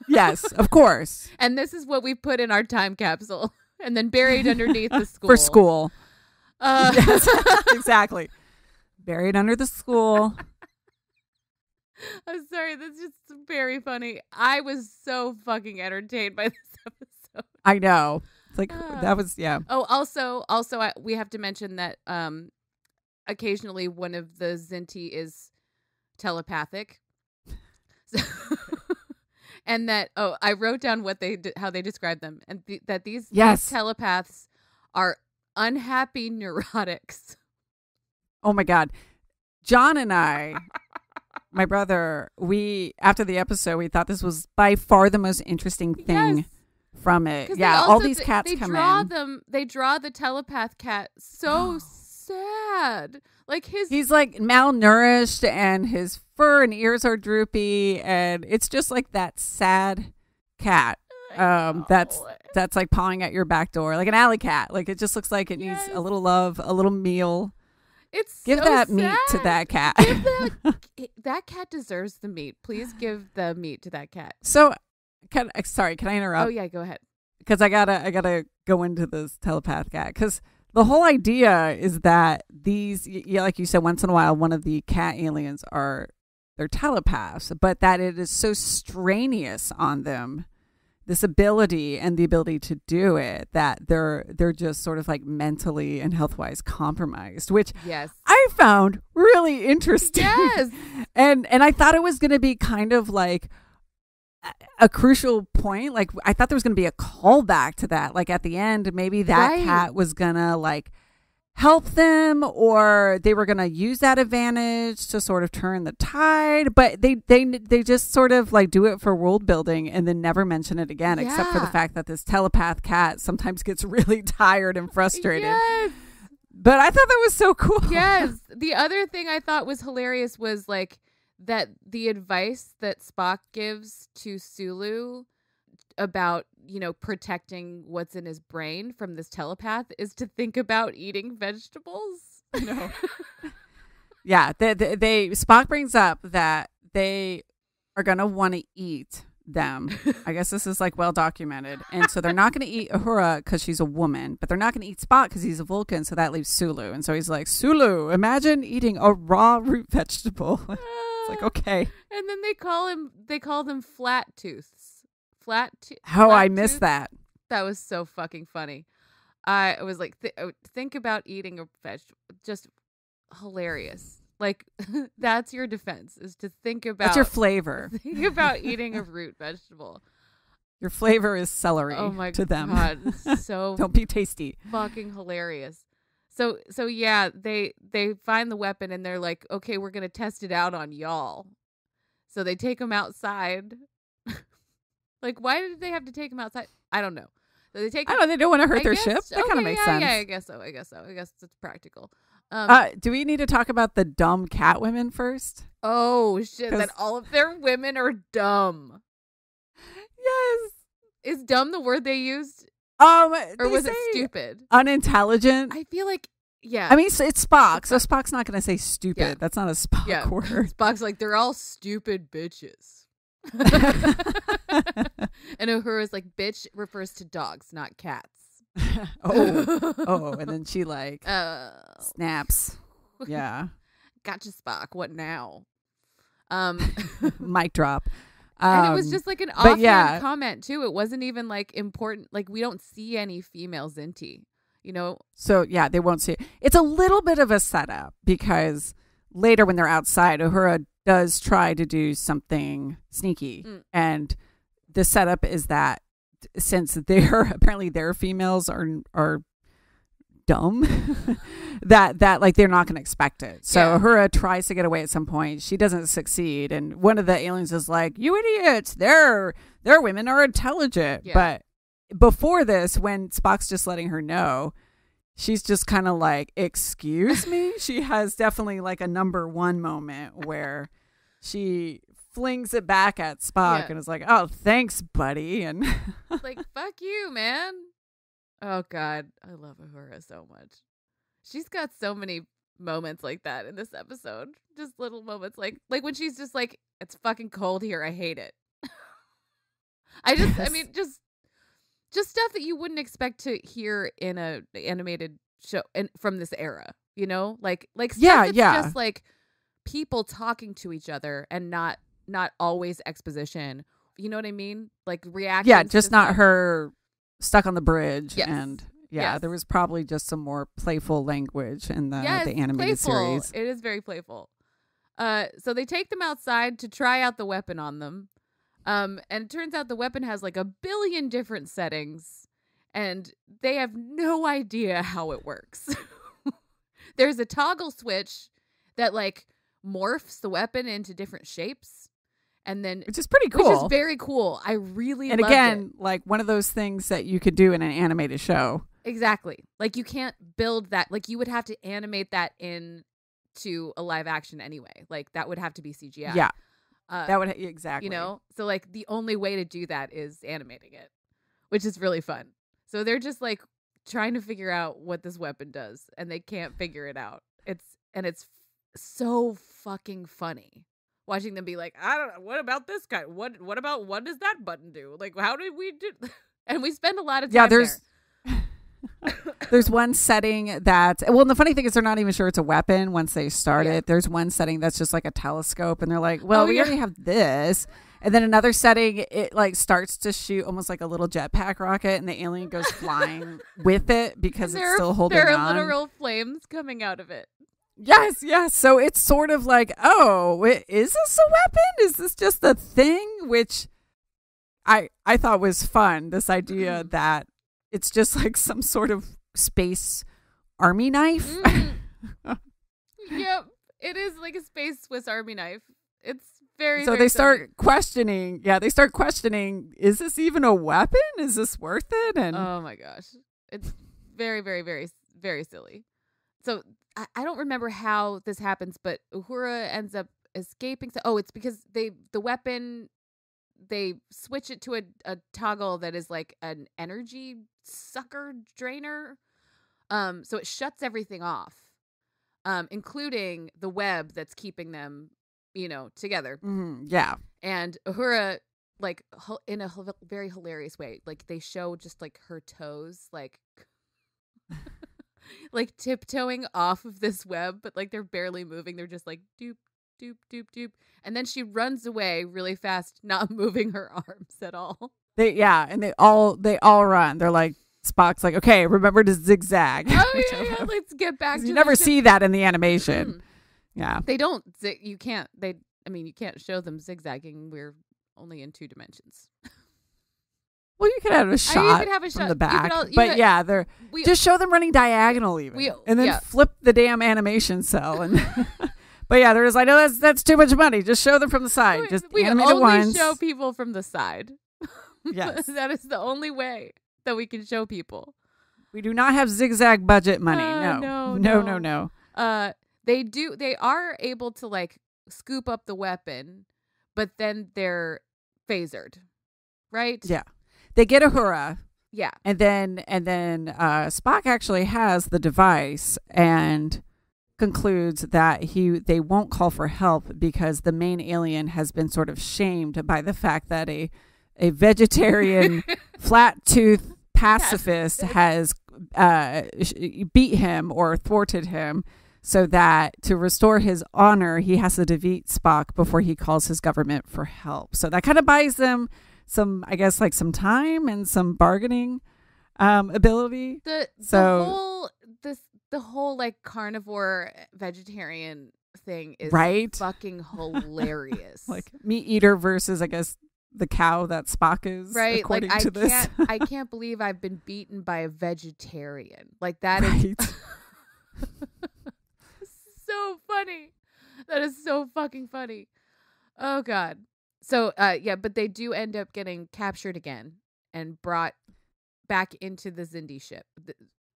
Yes, of course. And this is what we put in our time capsule and then buried underneath the school. For school. Yes, exactly. Buried under the school. I'm sorry. That's just very funny. I was so fucking entertained by this episode. I know. It's like, that was, yeah. Oh, also, we have to mention that occasionally one of the Zinti is telepathic. And that, I wrote down how they describe them, and that these telepaths are unhappy neurotics. Oh my God. John and I, my brother, after the episode, we thought this was by far the most interesting thing from it. Yeah, all these cats come in. They draw the telepath cat so sad. Like he's like malnourished and his fur and ears are droopy, and it's just like that sad cat. That's like pawing at your back door, like an alley cat. Like it just looks like it needs a little love, a little meal. Give so that sad. Meat to that cat. That cat deserves the meat. Please give the meat to that cat. So, can I interrupt? Oh yeah, go ahead. Because I gotta go into this telepath cat. Because the whole idea is that these, like you said, once in a while, one of the cat aliens they're telepaths, but that it is so strenuous on them, this ability and the ability to do it, that they're just sort of like mentally and health-wise compromised, which I found really interesting. Yes. And I thought it was going to be kind of like a crucial point. Like I thought there was going to be a callback to that. Like at the end, maybe that cat was going to like help them, or they were going to use that advantage to sort of turn the tide, but they just sort of like do it for world building and then never mention it again, except for the fact that this telepath cat sometimes gets really tired and frustrated. Yes. But I thought that was so cool. Yes. The other thing I thought was hilarious was like that the advice that Spock gives to Sulu about, protecting what's in his brain from this telepath is to think about eating vegetables. No. Yeah, they Spock brings up that they are going to want to eat them. I guess this is like well documented. And so they're not going to eat Uhura because she's a woman, but they're not going to eat Spock because he's a Vulcan, so that leaves Sulu. And so he's like, Sulu, imagine eating a raw root vegetable. It's like, okay. And then they call them flat tooths. I missed that. That was so fucking funny. I was like, think about eating a vegetable. Just hilarious. Like, that's your defense, is to think about. That's your flavor. Think about eating a root vegetable. Your flavor is celery to them. God, so don't be tasty. Fucking hilarious. So yeah, they find the weapon and they're like, okay, we're gonna test it out on y'all. So they take them outside. Like, why did they have to take him outside? I don't know. So they take. I don't know. They don't want to hurt their ship. That kind of makes sense. Yeah, I guess so. I guess it's practical. Do we need to talk about the dumb cat women first? Oh shit! That all of their women are dumb. Yes. Is dumb the word they used? Or was it stupid? Unintelligent. I feel like. Yeah. I mean, it's Spock, so Spock's not going to say stupid. Yeah. That's not a Spock word. Spock's like, they're all stupid bitches. And Uhura's like, bitch refers to dogs, not cats. and then she like snaps. Yeah. Gotcha, Spock. What now? Mic drop. And it was just like an offhand comment too. It wasn't even like important. Like we don't see any female Zinti, So yeah, they won't see it. It's a little bit of a setup because later when they're outside, Uhura does try to do something sneaky, and the setup is that since apparently their females are dumb, that like they're not going to expect it. So Uhura tries to get away at some point. She doesn't succeed, and one of the aliens is like, "You idiots! Their women are intelligent." Yeah. But before this, when Spock's just letting her know, she's just kind of like, excuse me? She has definitely like a number one moment where she flings it back at Spock and is like, oh, thanks, buddy. And like, fuck you, man. Oh, God. I love Uhura so much. She's got so many moments like that in this episode. Just little moments like when she's just like, it's fucking cold here. I hate it. Just stuff that you wouldn't expect to hear in a animated show and from this era, like stuff that's just like people talking to each other and not always exposition. You know what I mean? Like reactions. Yeah, just not her stuck on the bridge. Yes. And there was probably just some more playful language in the animated series. It is very playful. So they take them outside to try out the weapon on them. And it turns out the weapon has like 1 billion different settings, and they have no idea how it works. There's a toggle switch that like morphs the weapon into different shapes, and then which is pretty cool. Which is very cool. I really loved again, it. Like one of those things that you could do in an animated show. Exactly. Like you can't build that. Like you would have to animate that into a live action anyway. Like that would have to be CGI. Yeah. That would exactly, so like the only way to do that is animating it. which is really fun. So they're just like trying to figure out what this weapon does, and they can't figure it out. It's so fucking funny watching them be like, I don't know, what about this guy? What does that button do? Like, how did we do? And we spend a lot of time there. There's one setting that, well, and the funny thing is they're not even sure it's a weapon once they start it. There's one setting that's just like a telescope, and they're like, well, we already have this. And then another setting, it like starts to shoot almost like a little jetpack rocket, and the alien goes flying with it because it's still holding on. There are literal flames coming out of it. Yes. So it's sort of like, oh, is this a weapon? Is this just a thing? Which I thought was fun. This idea that it's just like some sort of space army knife. Yep. It is like a space Swiss army knife. It's very, so very they silly. start questioning, is this even a weapon? Is this worth it? And oh my gosh. It's very, very, very, very silly. So I don't remember how this happens, but Uhura ends up escaping. So, it's because the weapon, they switch it to a toggle that is like an energy sucker drainer. So it shuts everything off, including the web that's keeping them, together. Yeah. And Uhura, like, in a very hilarious way, like they show just like her toes, like like tiptoeing off of this web, but like they're barely moving. They're just like doop, doop, doop, doop. And then she runs away really fast, not moving her arms at all. They all run. They're like, Spock's like, okay, remember to zigzag. Oh yeah, let's get back to you never see that in the animation. Yeah. They don't, you can't show them zigzagging. We're only in 2 dimensions. Well, you could have a shot from the back, they're just show them running diagonal even, and then flip the damn animation cell. And but yeah, there's I know that's too much money. Just show them from the side. We animate it only once. Show people from the side. Yes, that is the only way that we can show people. We do not have zigzag budget money. No. They are able to like scoop up the weapon, but then they're phasered, right? Yeah. They get Uhura. Yeah. And then Spock actually has the device and concludes that they won't call for help because the main alien has been sort of shamed by the fact that a vegetarian flat-toothed pacifist has beat him or thwarted him, so that to restore his honor, he has to defeat Spock before he calls his government for help. So that kind of buys them some, I guess, like some time and some bargaining ability. The whole like carnivore vegetarian thing is fucking hilarious. Like meat eater versus, I guess, the cow that Spock is. Right. According to this. I can't believe I've been beaten by a vegetarian. Like that is so funny. That is so fucking funny. Oh God. So, but they do end up getting captured again and brought back into the Xindi ship.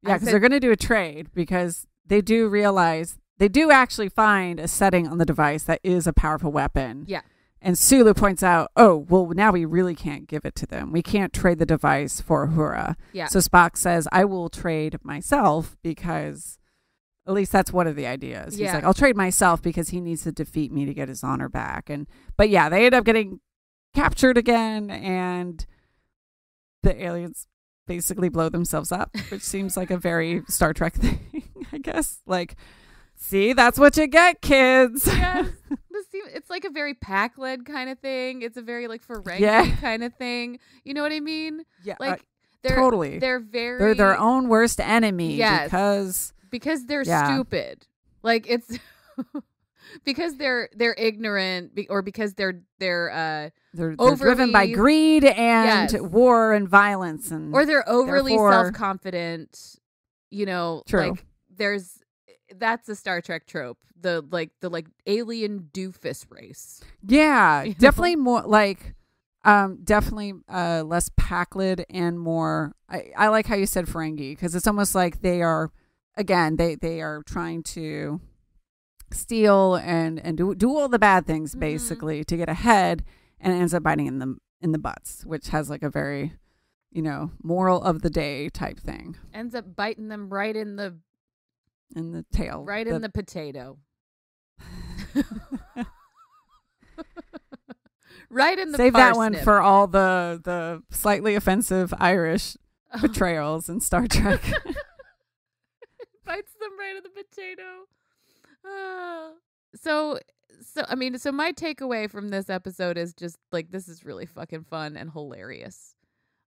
Because they're going to do a trade because they do realize they do actually find a setting on the device that is a powerful weapon. Yeah. And Sulu points out, oh, well, now we really can't give it to them. We can't trade the device for Uhura. Yeah. So Spock says, I will trade myself because at least that's one of the ideas. He's like, I'll trade myself because he needs to defeat me to get his honor back. But yeah, they end up getting captured again, and the aliens basically blow themselves up, which seems like a very Star Trek thing, I guess. Like, see, that's what you get, kids. Yes. It's like a very Pac-Led kind of thing. It's a very like Ferengi kind of thing. You know what I mean? Yeah. Like totally. They're their own worst enemy. Yes. Because they're stupid. Like it's because they're ignorant or because they're driven by greed and war and violence, and or they're overly self-confident. True. Like that's a Star Trek trope. The alien doofus race. Yeah, definitely more like definitely less Pac-Led and more. I like how you said Ferengi because it's almost like they are. Again, they are trying to steal and do all the bad things basically to get ahead, and it ends up biting in the butts, which has like a very moral of the day type thing. Ends up biting them right in the tail. Right in the potato. Right in the Save that one parsnip. for all the slightly offensive Irish betrayals in Star Trek. Bites them right in the potato. So my takeaway from this episode is just like, this is really fucking fun and hilarious.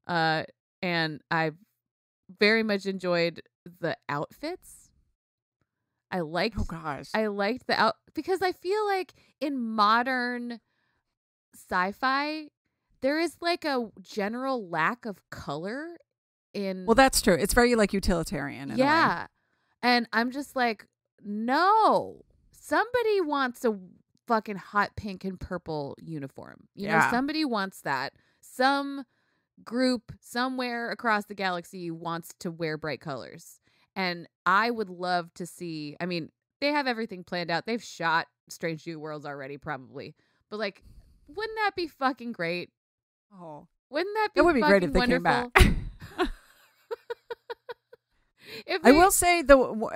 And I very much enjoyed the outfits. I liked the because I feel like in modern sci-fi there is like a general lack of color in. Well, that's true. It's very like utilitarian in a way. And I'm just like, no, somebody wants a fucking hot pink and purple uniform. You know, somebody wants that. Some group somewhere across the galaxy wants to wear bright colors. And I would love to see, I mean, they have everything planned out. They've shot Strange New Worlds already, probably. But like, wouldn't that be fucking great? Oh, wouldn't that be it would be fucking great if they wonderful? came back. I will say,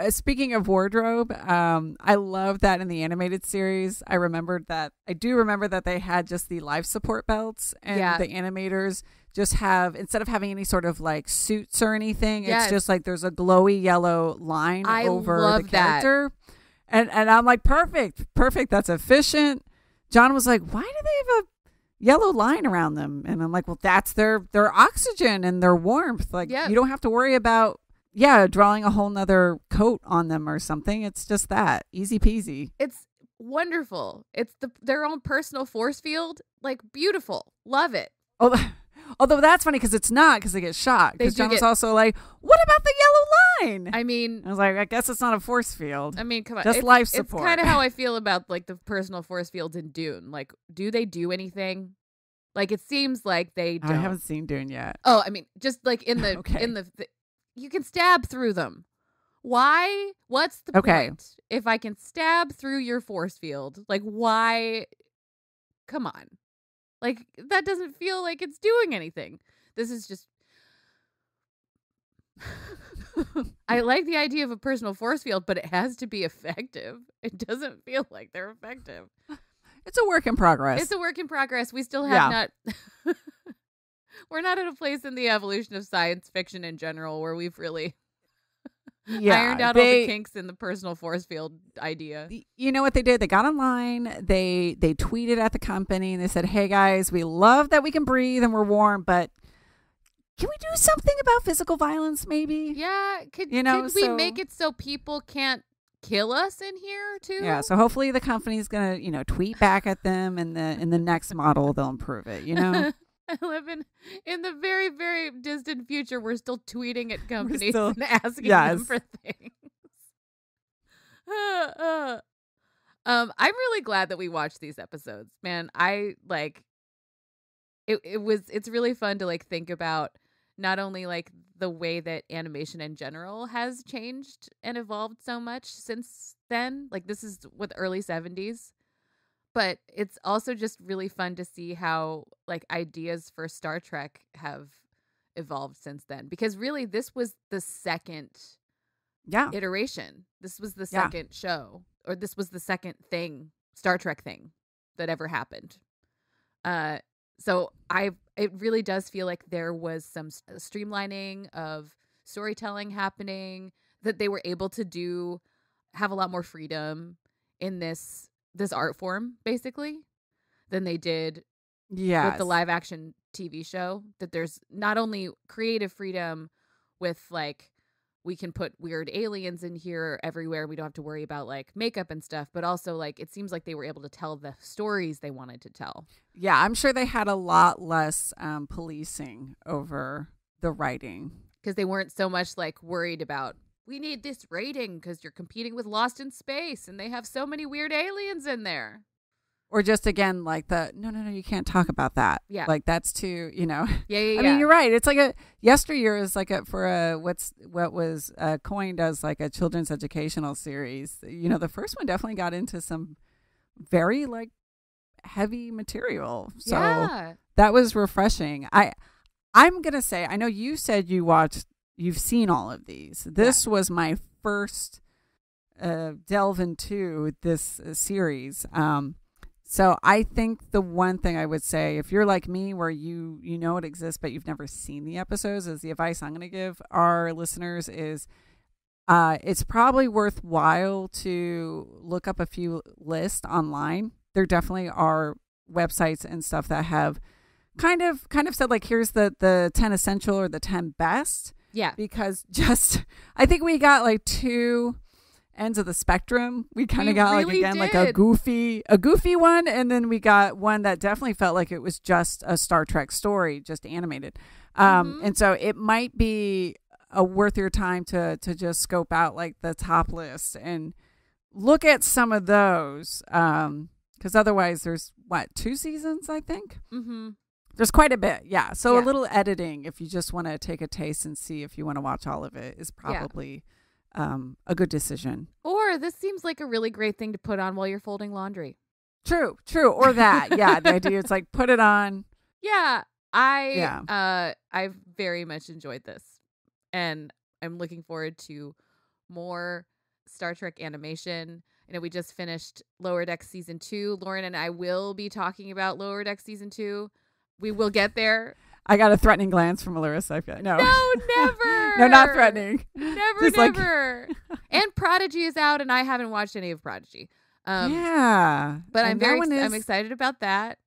speaking of wardrobe, I love that in the animated series. I do remember that they had just the life support belts, and the animators just have, instead of having any sort of like suits or anything, it's just like there's a glowy yellow line over the character. And I'm like, perfect. That's efficient. John was like, why do they have a yellow line around them? And I'm like, well, that's their oxygen and their warmth. Like, you don't have to worry about drawing a whole nother coat on them or something. It's just that. Easy peasy. It's wonderful. It's their own personal force field. Like, beautiful. Love it. Although that's funny because it's not, because they get shot. Because John was also like, what about the yellow line? I mean, I was like, I guess it's not a force field. I mean, come on. Just life support. It's kind of how I feel about like the personal force fields in Dune. Like, do they do anything? Like, it seems like they don't. I haven't seen Dune yet. Oh, I mean, just like in the you can stab through them. Why? What's the point? If I can stab through your force field, like, why? Come on. Like, that doesn't feel like it's doing anything. This is just... I like the idea of a personal force field, but it has to be effective. It doesn't feel like they're effective. It's a work in progress. It's a work in progress. We still have not... We're not at a place in the evolution of science fiction in general where we've really... ironed out all the kinks in the personal force field idea. You know what they did? They got online. They tweeted at the company and they said, "Hey guys, we love that we can breathe and we're warm, but can we do something about physical violence? Maybe." Yeah. Could we make it so people can't kill us in here too? Yeah. So hopefully the company's gonna tweet back at them, and in the next model they'll improve it. I live in the very, very distant future. We're still tweeting at companies and asking them for things. I'm really glad that we watched these episodes, man. I like it's really fun to like think about not only like the way that animation in general has changed and evolved so much since then. Like, this is with early 70s. But it's also just really fun to see how like ideas for Star Trek have evolved since then. Because really, this was the second iteration. This was the second show, or this was the second Star Trek thing that ever happened. So it really does feel like there was some streamlining of storytelling happening, that they were able to have a lot more freedom in this art form, basically, than they did with the live action TV show. That there's not only creative freedom with like, we can put weird aliens in here everywhere, we don't have to worry about like makeup and stuff, but also like it seems like they were able to tell the stories they wanted to tell. Yeah, I'm sure they had a lot less policing over the writing, because they weren't so much like worried about, we need this rating because you're competing with Lost in Space and they have so many weird aliens in there. Or just, again, like no, you can't talk about that. Yeah. Like, that's too, Yeah. I mean, you're right. It's like Yesteryear is like what was coined as like a children's educational series. The first one definitely got into some very like heavy material. So that was refreshing. I'm going to say, I know you said you've seen all of these. This was my first delve into this series. So I think the one thing I would say, if you're like me, where you know it exists, but you've never seen the episodes, is the advice I'm going to give our listeners is it's probably worthwhile to look up a few lists online. There definitely are websites and stuff that have kind of said, like, here's the 10 essential or the 10 best. Yeah. Because I think we got like two ends of the spectrum. We kind of got really like a goofy one, and then we got one that definitely felt like it was just a Star Trek story, just animated. And so it might be worth your time to just scope out like the top list and look at some of those, because otherwise there's 2 seasons, I think. There's quite a bit. So a little editing, if you just want to take a taste and see if you want to watch all of it, is probably a good decision. Or this seems like a really great thing to put on while you're folding laundry. True. Or that. The idea is like put it on. I've very much enjoyed this, and I'm looking forward to more Star Trek animation. I know we just finished Lower Decks season 2. Lauren and I will be talking about Lower Decks season 2. We will get there. I got a threatening glance from Larissa. I feel no, never. No, not threatening. Never. And Prodigy is out, and I haven't watched any of Prodigy. But I'm excited about that.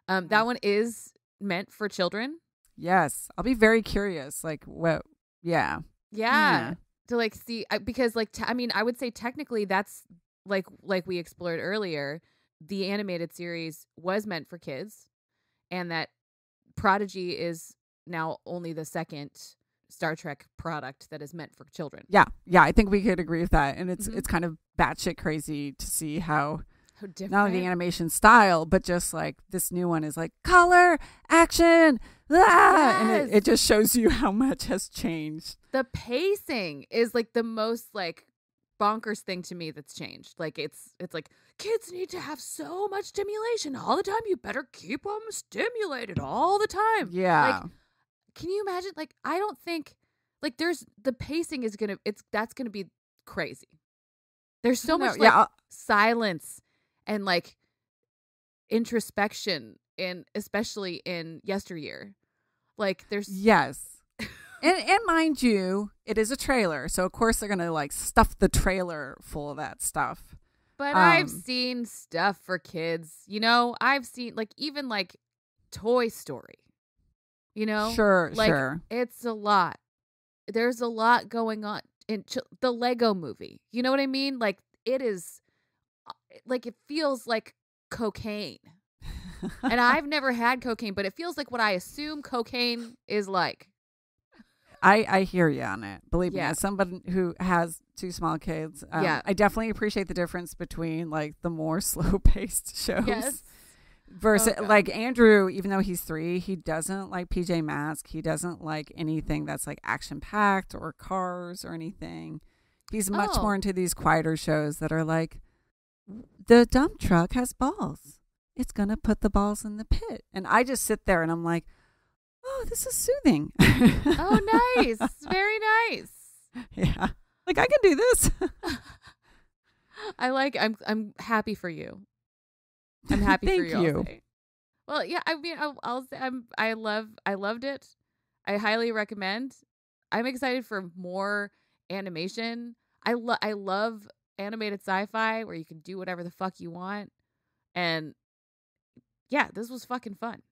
That one is meant for children. Yes, I'll be very curious. Like, what? Yeah. To like see, because like I would say technically that's like we explored earlier. The animated series was meant for kids, and that Prodigy is now only the second Star Trek product that is meant for children. Yeah, I think we could agree with that. And it's kind of batshit crazy to see how different, not only the animation style, but just like this new one is like color, action, and it just shows you how much has changed. The pacing is like the most like bonkers thing to me that's changed. Like it's like kids need to have so much stimulation all the time. You better keep them stimulated all the time. Yeah. Like, can you imagine? Like, I don't think like the pacing is that's gonna be crazy. There's so much silence and like introspection, and especially in Yesteryear. Like there's And mind you, it is a trailer, so of course they're gonna like stuff the trailer full of that stuff. But I've seen stuff for kids. You know, I've seen like even like Toy Story. You know, sure. It's a lot. There's a lot going on in the Lego Movie. You know what I mean? Like it is, like it feels like cocaine. And I've never had cocaine, but it feels like what I assume cocaine is like. I hear you on it. Believe me, as somebody who has 2 small kids, I definitely appreciate the difference between like the more slow-paced shows versus like Andrew. Even though he's 3, he doesn't like PJ Masks. He doesn't like anything that's like action-packed or cars or anything. He's much more into these quieter shows that are like, the dump truck has balls. It's gonna put the balls in the pit, and I just sit there and I'm like, oh, this is soothing. Oh, nice. Very nice. Yeah. Like I can do this. I'm happy for you. I'm happy for you. Thank you. Well, yeah, I mean, I'll say I loved it. I highly recommend. I'm excited for more animation. I love animated sci-fi where you can do whatever the fuck you want. And yeah, this was fucking fun.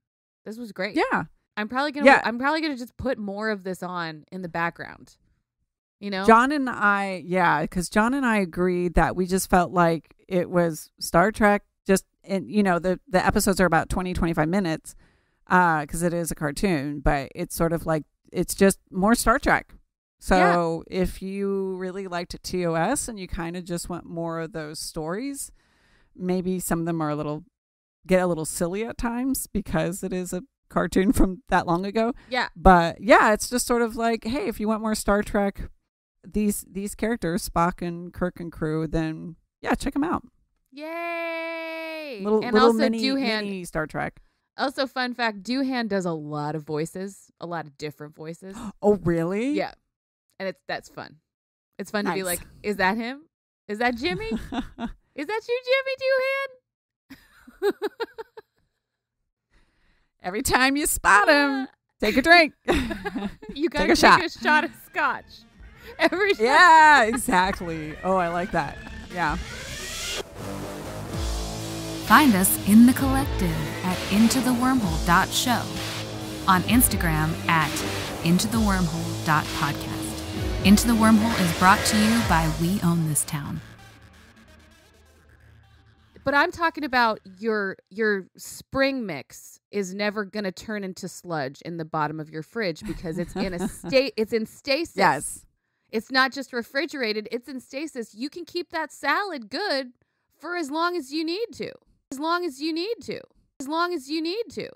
This was great. Yeah. I'm probably gonna just put more of this on in the background. You know, John and I agreed that we just felt like it was Star Trek. Just, and you know, the episodes are about 20-25 minutes because it is a cartoon, but it's sort of like it's just more Star Trek. So if you really liked TOS and you kind of just want more of those stories, maybe some of them are get a little silly at times because it is a cartoon from that long ago. Yeah. But yeah, it's just sort of like, hey, if you want more Star Trek, these characters, Spock and Kirk and crew, then yeah, check them out. Yay! Little also mini Star Trek. Also, fun fact, Doohan does a lot of voices, a lot of different voices. Oh, really? Yeah. And that's fun. It's fun to be Nice. like, is that him? Is that Jimmy? Is that you, Jimmy Doohan? Every time you spot him, take a drink. You gotta Take a shot. a shot of scotch. Every shot. Yeah, exactly. Oh, I like that. Yeah. Find us in the collective at intothewormhole.show, on Instagram at intothewormhole.podcast. Into the Wormhole is brought to you by We Own This Town. But I'm talking about your spring mix is never going to turn into sludge in the bottom of your fridge because it's in a state. It's in stasis. Yes. It's not just refrigerated. It's in stasis. You can keep that salad good for as long as you need to. As long as you need to. As long as you need to.